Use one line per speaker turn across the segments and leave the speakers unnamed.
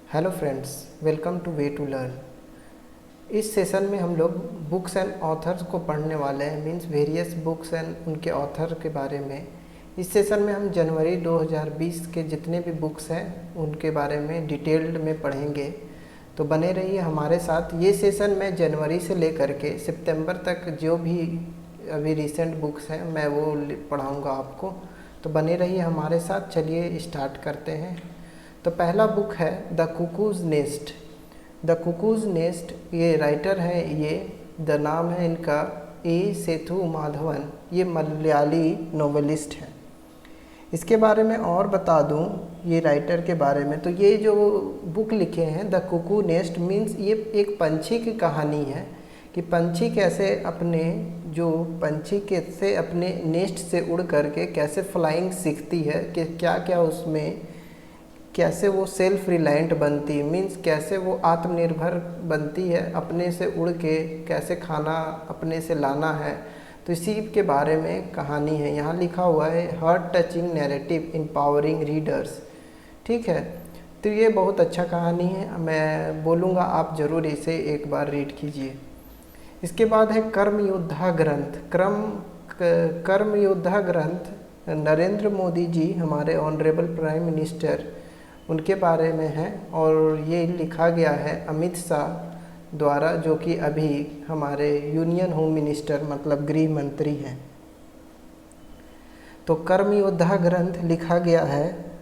Hello friends, welcome to Way to Learn. इस session में हम लोग बुक्स एंड ऑथर्स को पढ़ने वाले हैं, मींस वेरियस बुक्स एंड उनके ऑथर के बारे में। इस सेशन में हम जनवरी 2020 के जितने भी बुक्स हैं उनके बारे में डिटेल्ड में पढ़ेंगे, तो बने रहिए हमारे साथ। ये सेशन मैं जनवरी से लेकर के सितंबर तक जो भी अभी रिसेंट बुक्स हैं मैं वो पढ़ाऊँगा आपको, तो बने रहिए हमारे साथ। चलिए स्टार्ट करते हैं। तो पहला बुक है द कुकूज़ नेस्ट। द कुकूज़ नेस्ट, ये राइटर है, द नाम है इनका ए सेतु माधवन। ये मलयाली नोवेलिस्ट है। इसके बारे में और बता दूं ये राइटर के बारे में, तो ये जो बुक लिखे हैं द कुकू नेस्ट मीन्स ये एक पंछी की कहानी है कि पंछी कैसे अपने नेस्ट से उड़ करके कैसे फ्लाइंग सीखती है, कि क्या क्या उसमें कैसे वो सेल्फ रिलायंट बनती है, मीन्स कैसे वो आत्मनिर्भर बनती है, अपने से उड़ के कैसे खाना अपने से लाना है। तो इसी के बारे में कहानी है। यहाँ लिखा हुआ है heart touching narrative empowering readers. ठीक है, तो ये बहुत अच्छा कहानी है, मैं बोलूँगा आप ज़रूर इसे एक बार रीड कीजिए। इसके बाद है कर्म योद्धा ग्रंथ। कर्म योद्धा ग्रंथ नरेंद्र मोदी जी, हमारे ऑनरेबल प्राइम मिनिस्टर, उनके बारे में है, और ये लिखा गया है अमित शाह द्वारा, जो कि अभी हमारे यूनियन होम मिनिस्टर मतलब गृह मंत्री हैं। तो कर्म योद्धा ग्रंथ लिखा गया है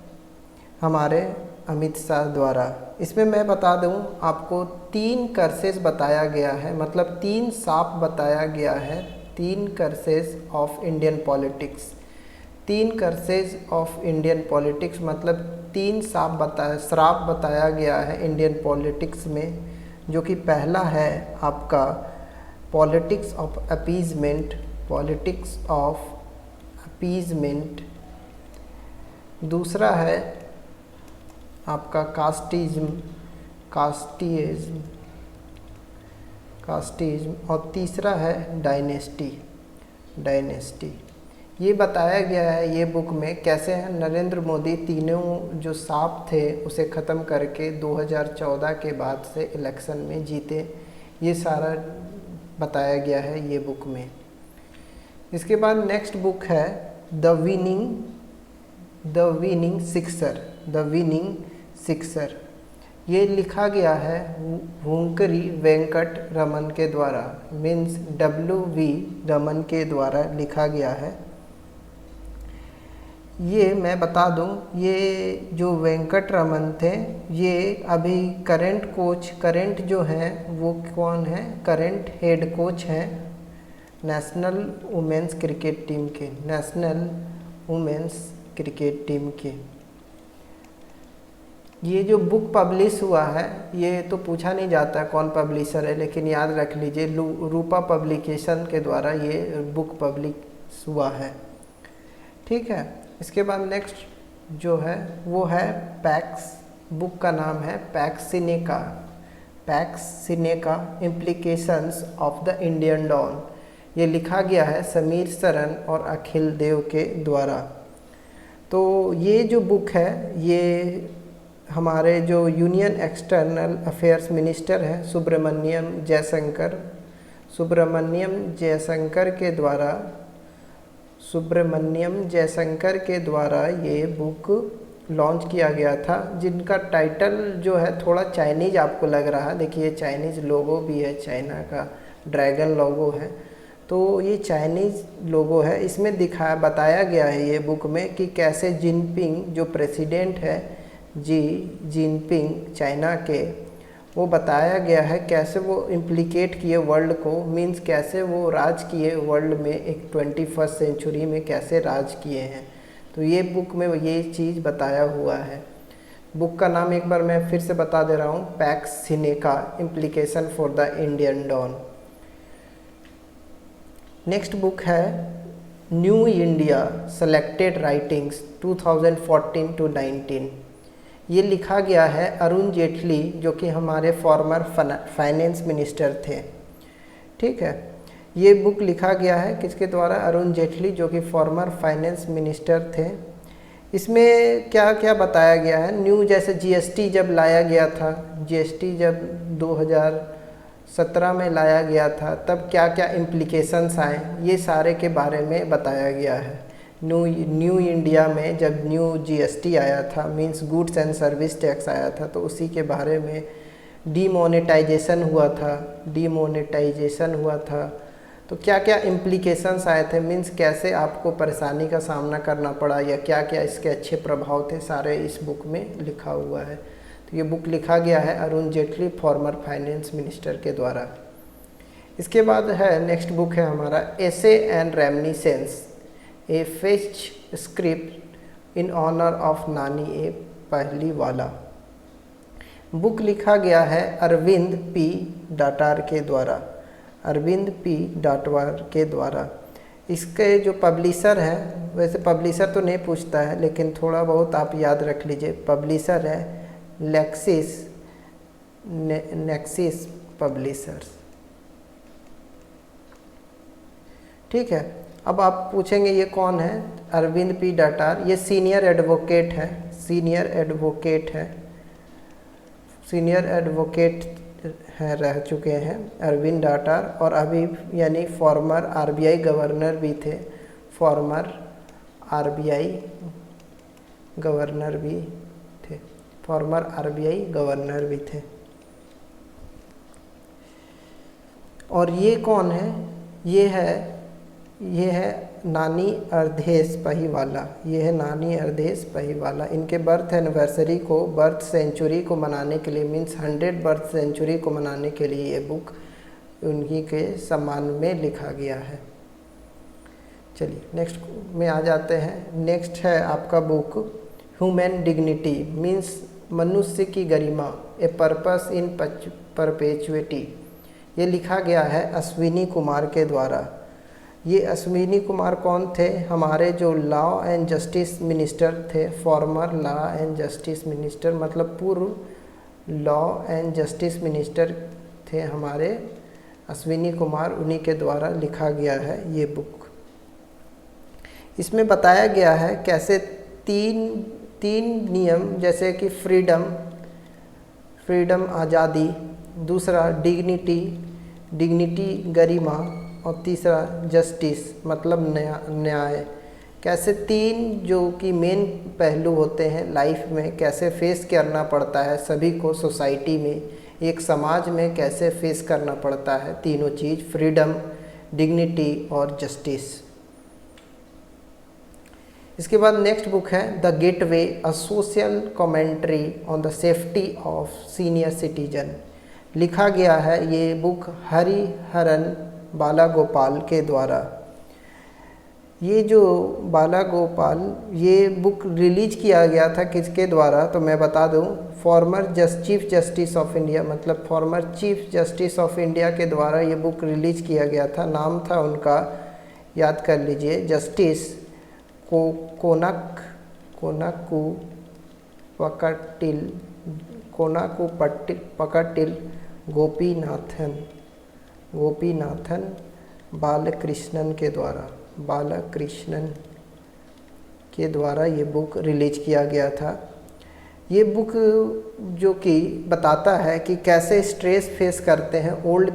हमारे अमित शाह द्वारा। इसमें मैं बता दूं आपको 3 कर्सेस बताया गया है, मतलब 3 शाप बताया गया है, 3 curses of Indian politics. 3 curses of Indian politics मतलब 3 श्राप बताया गया है इंडियन पॉलिटिक्स में, जो कि पहला है आपका पॉलिटिक्स ऑफ अपीजमेंट। दूसरा है आपका कास्टिज्म, और तीसरा है डायनेस्टी। ये बताया गया है ये बुक में कैसे नरेंद्र मोदी तीनों जो सांप थे उसे ख़त्म करके 2014 के बाद से इलेक्शन में जीते। ये सारा बताया गया है ये बुक में। इसके बाद नेक्स्ट बुक है द विनिंग सिक्सर। ये लिखा गया है वुंकरी वेंकट रमन के द्वारा, मीन्स W.V. रमन के द्वारा लिखा गया है। ये मैं बता दूं, ये जो वेंकट रमन थे ये अभी करंट जो हैं वो कौन है, करंट हेड कोच हैं नेशनल वुमेन्स क्रिकेट टीम के। ये जो बुक पब्लिश हुआ है, ये तो पूछा नहीं जाता कौन पब्लिशर है, लेकिन याद रख लीजिए रूपा पब्लिकेशन के द्वारा ये बुक पब्लिश हुआ है। ठीक है, इसके बाद नेक्स्ट जो है वो है पैक्स। बुक का नाम है Pax Sinica implications of the Indian dawn. ये लिखा गया है समीर सरन और अखिल देव के द्वारा। तो ये जो बुक है ये हमारे जो यूनियन एक्सटर्नल अफेयर्स मिनिस्टर है सुब्रमण्यम जयशंकर के द्वारा ये बुक लॉन्च किया गया था, जिनका टाइटल जो है थोड़ा चाइनीज़ आपको लग रहा है। देखिए चाइनीज़ लोगो भी है, चाइना का ड्रैगन लोगो है, तो ये चाइनीज़ लोगो है। इसमें बताया गया है ये बुक में कि कैसे जिनपिंग जो प्रेसिडेंट है जिनपिंग चाइना के, वो बताया गया है कैसे वो इम्प्लीकेट किए वर्ल्ड को, मींस कैसे वो राज किए वर्ल्ड में, एक 21st सेंचुरी में कैसे राज किए हैं। तो ये बुक में ये चीज़ बताया हुआ है। बुक का नाम एक बार मैं फिर से बता दे रहा हूँ, Pax Sinica implication for the Indian dawn. Next book है न्यू इंडिया सेलेक्टेड राइटिंग्स 2014-19। ये लिखा गया है अरुण जेटली, जो कि हमारे फॉर्मर फाइनेंस मिनिस्टर थे। ठीक है, ये बुक लिखा गया है किसके द्वारा, अरुण जेटली, जो कि फॉर्मर फाइनेंस मिनिस्टर थे। इसमें क्या क्या बताया गया है, न्यू जैसे जीएसटी जब लाया गया था, जीएसटी जब 2017 में लाया गया था तब क्या क्या इम्प्लीकेशंस आए, ये सारे के बारे में बताया गया है। न्यू इंडिया में जब न्यू जीएसटी आया था, means goods and service tax आया था, तो उसी के बारे में डीमोनेटाइजेशन हुआ था, तो क्या क्या इम्प्लीकेशंस आए थे, मींस कैसे आपको परेशानी का सामना करना पड़ा या क्या क्या इसके अच्छे प्रभाव थे, सारे इस बुक में लिखा हुआ है। तो ये बुक लिखा गया है Arun Jaitley, former finance minister के द्वारा। इसके बाद है नेक्स्ट बुक है हमारा essay and reminiscence, a festschrift in honour of Nani A पहलीवाला। Book लिखा गया है अरविंद पी डाटार के द्वारा, अरविंद पी डाटवार के द्वारा। इसके जो पब्लिशर हैं, वैसे पब्लिशर तो नहीं पूछता है लेकिन थोड़ा बहुत आप याद रख लीजिए, पब्लिशर है नेक्सिस पब्लिशर्स। ठीक है, अब आप पूछेंगे ये कौन है, अरविंद पी डाटार, ये सीनियर एडवोकेट है, रह चुके हैं अरविंद डाटार, और अभी यानी फॉर्मर आरबीआई गवर्नर भी थे, फॉर्मर आरबीआई गवर्नर भी थे। और ये कौन है, ये है नानी अरदेश पहिवाला। इनके बर्थ एनिवर्सरी को, बर्थ सेंचुरी को मनाने के लिए, मीन्स 100 बर्थ सेंचुरी को मनाने के लिए ये बुक उन्हीं के सम्मान में लिखा गया है। चलिए नेक्स्ट में आ जाते हैं। नेक्स्ट है आपका बुक ह्यूमन डिग्निटी, मीन्स मनुष्य की गरिमा, ए पर्पस इन परपेचुइटी। ये लिखा गया है अश्विनी कुमार के द्वारा। ये अश्विनी कुमार कौन थे, हमारे जो लॉ एंड जस्टिस मिनिस्टर थे, former law and justice minister, मतलब पूर्व लॉ एंड जस्टिस मिनिस्टर थे हमारे अश्विनी कुमार, उन्हीं के द्वारा लिखा गया है ये बुक। इसमें बताया गया है कैसे तीन नियम, जैसे कि फ्रीडम आज़ादी, दूसरा डिग्निटी गरिमा, और तीसरा जस्टिस मतलब न्याय, कैसे तीन जो कि मेन पहलू होते हैं लाइफ में, कैसे फेस करना पड़ता है सभी को, सोसाइटी में, एक समाज में कैसे फेस करना पड़ता है तीनों चीज़, फ्रीडम, डिग्निटी और जस्टिस। इसके बाद नेक्स्ट बुक है the gateway, a social commentary on the safety of senior citizen. लिखा गया है ये बुक हरिहरन बालागोपाल के द्वारा। ये जो बालागोपाल, ये बुक रिलीज किया गया था किसके द्वारा, तो मैं बता दूं, former chief justice of India, मतलब former chief justice of India के द्वारा ये बुक रिलीज किया गया था। नाम था उनका, याद कर लीजिए, जस्टिस कोनाकू पकटिल गोपीनाथन बालकृष्णन के द्वारा ये बुक रिलीज किया गया था। ये बुक जो कि बताता है कि कैसे स्ट्रेस फेस करते हैं ओल्ड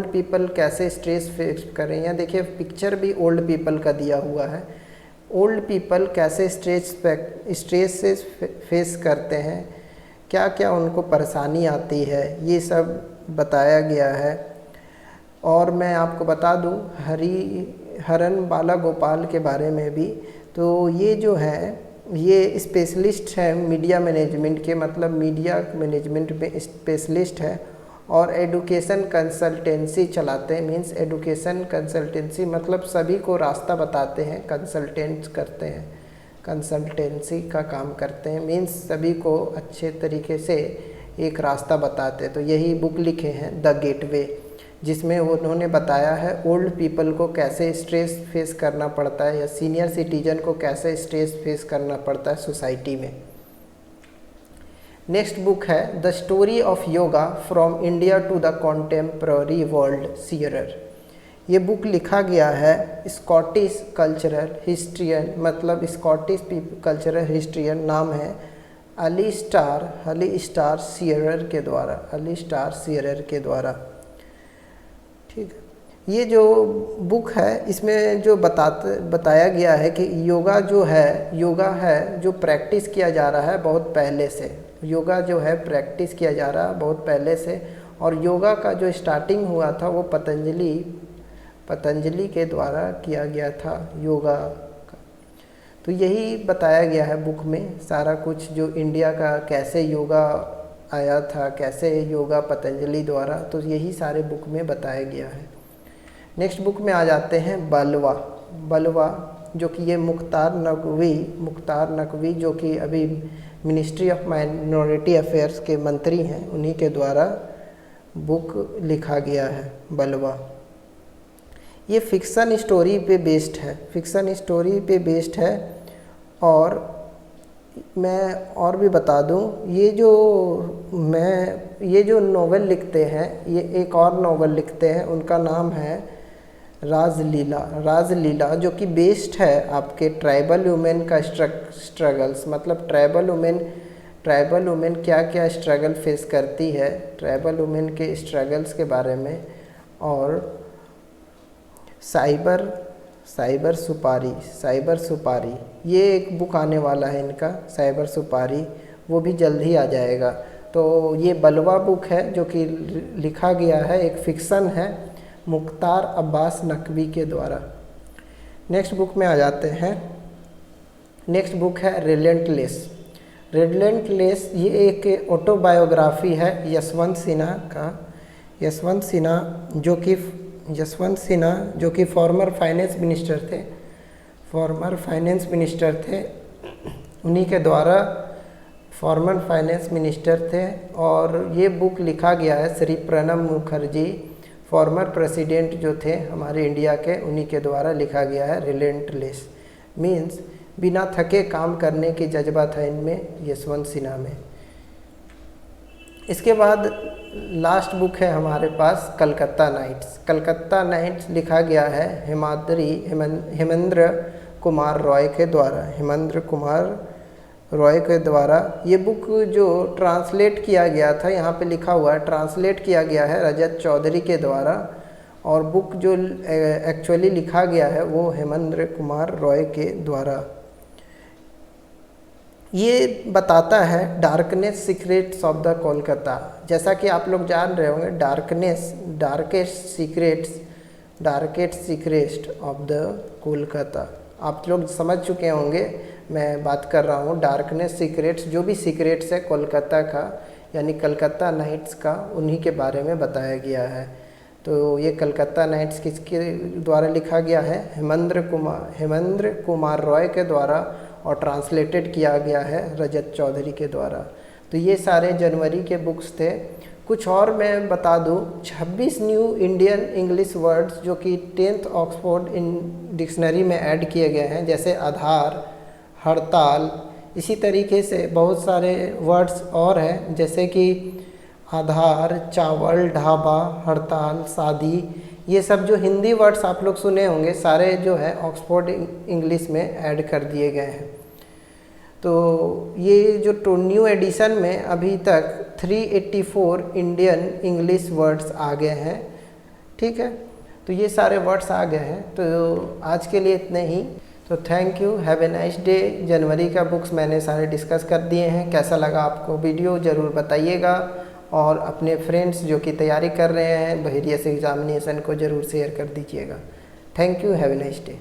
पीपल कैसे स्ट्रेस फेस करें। यहाँ देखिए पिक्चर भी ओल्ड पीपल का दिया हुआ है। ओल्ड पीपल कैसे स्ट्रेस से फेस करते हैं, क्या क्या उनको परेशानी आती है, ये सब बताया गया है। और मैं आपको बता दूं हरिहरन बालागोपाल के बारे में भी, तो ये जो है ये स्पेशलिस्ट है मीडिया मैनेजमेंट के, मतलब मीडिया मैनेजमेंट में स्पेशलिस्ट है और एडुकेशन कंसल्टेंसी चलाते हैं। मींस एडुकेशन कंसल्टेंसी मतलब सभी को रास्ता बताते हैं, कंसल्टेंट करते हैं, कंसल्टेंसी का काम करते हैं, मींस सभी को अच्छे तरीके से एक रास्ता बताते हैं। तो यही बुक लिखे हैं द गेटवे, जिसमें उन्होंने बताया है ओल्ड पीपल को कैसे स्ट्रेस फेस करना पड़ता है या सीनियर सिटीजन को कैसे स्ट्रेस फेस करना पड़ता है सोसाइटी में। नेक्स्ट बुक है the story of yoga from India to the contemporary world, सीरर। ये बुक लिखा गया है स्कॉटिश कल्चरल हिस्ट्रियन, मतलब स्कॉटिश कल्चरल हिस्ट्रियन नाम है अलिस्टार सीयरर के द्वारा, अलिस्टार सीयरर के द्वारा। ठीक है, ये जो बुक है इसमें जो बताया गया है कि योगा है जो प्रैक्टिस किया जा रहा है बहुत पहले से, योगा जो है प्रैक्टिस किया जा रहा है बहुत पहले से, और योगा का जो स्टार्टिंग हुआ था वो पतंजलि के द्वारा किया गया था योगा का। तो यही बताया गया है बुक में सारा कुछ, जो इंडिया का कैसे योगा आया था, कैसे योगा पतंजलि द्वारा, तो यही सारे बुक में बताया गया है। नेक्स्ट बुक में आ जाते हैं बलवा, जो कि ये मुख्तार नकवी जो कि अभी मिनिस्ट्री ऑफ माइनॉरिटी अफेयर्स के मंत्री हैं, उन्हीं के द्वारा बुक लिखा गया है बलवा। ये फिक्सन स्टोरी पे बेस्ड है, और मैं और भी बता दूं, ये जो नोवेल लिखते हैं, ये एक और नोवेल लिखते हैं, उनका नाम है राजलीला, जो कि बेस्ड है आपके ट्राइबल वुमेन का स्ट्रगल्स, मतलब ट्राइबल वुमेन क्या क्या स्ट्रगल फेस करती है, ट्राइबल वुमेन के स्ट्रगल्स के बारे में। और साइबर सुपारी ये एक बुक आने वाला है इनका, साइबर सुपारी, वो भी जल्द ही आ जाएगा। तो ये बलवा बुक है जो कि लिखा गया है, एक फिक्सन है मुख्तार अब्बास नकवी के द्वारा। नेक्स्ट बुक में आ जाते हैं। नेक्स्ट बुक है रिलेंटलेस। ये एक ऑटोबायोग्राफी है यशवंत सिन्हा जो कि फॉर्मर फाइनेंस मिनिस्टर थे, उन्हीं के द्वारा फॉर्मर फाइनेंस मिनिस्टर थे। और ये बुक लिखा गया है श्री प्रणब मुखर्जी, फॉर्मर प्रेसिडेंट जो थे हमारे इंडिया के, उन्हीं के द्वारा लिखा गया है। रिलेंटलेस मीन्स बिना थके काम करने की जज्बा था इनमें, यशवंत सिन्हा में। इसके बाद लास्ट बुक है हमारे पास कलकत्ता नाइट्स लिखा गया है हेमेंद्र कुमार रॉय के द्वारा। ये बुक जो ट्रांसलेट किया गया था, यहाँ पे लिखा हुआ है ट्रांसलेट किया गया है रजत चौधरी के द्वारा, और बुक जो एक्चुअली लिखा गया है वो हेमेंद्र कुमार रॉय के द्वारा। ये बताता है darkness secrets of the Kolkata. जैसा कि आप लोग जान रहे होंगे, darkest secrets of the Kolkata, आप लोग समझ चुके होंगे मैं बात कर रहा हूँ। डार्कनेस सीक्रेट्स, जो भी सीक्रेट्स है कोलकाता का, यानी कलकत्ता नाइट्स का, उन्हीं के बारे में बताया गया है। तो ये कलकत्ता नाइट्स किसके द्वारा लिखा गया है? हेमेंद्र कुमार रॉय के द्वारा, और ट्रांसलेटेड किया गया है रजत चौधरी के द्वारा। तो ये सारे जनवरी के बुक्स थे। कुछ और मैं बता दूं, 26 न्यू इंडियन इंग्लिश वर्ड्स जो कि 10th ऑक्सफोर्ड डिक्शनरी में ऐड किए गए हैं, जैसे आधार, हड़ताल, इसी तरीके से बहुत सारे वर्ड्स और हैं, जैसे कि आधार, चावल, ढाबा, हड़ताल, शादी, ये सब जो हिंदी वर्ड्स आप लोग सुने होंगे, सारे जो है ऑक्सफोर्ड इंग्लिश में ऐड कर दिए गए हैं। तो ये जो न्यू एडिशन में अभी तक 384 इंडियन इंग्लिश वर्ड्स आ गए हैं। ठीक है, तो ये सारे वर्ड्स आ गए हैं। तो आज के लिए इतने ही। तो thank you, have a nice day. जनवरी का बुक्स मैंने सारे डिस्कस कर दिए हैं। कैसा लगा आपको वीडियो ज़रूर बताइएगा, और अपने फ्रेंड्स जो कि तैयारी कर रहे हैं वेरियस एग्जामिनेशन को ज़रूर शेयर कर दीजिएगा। Thank you, have a nice day.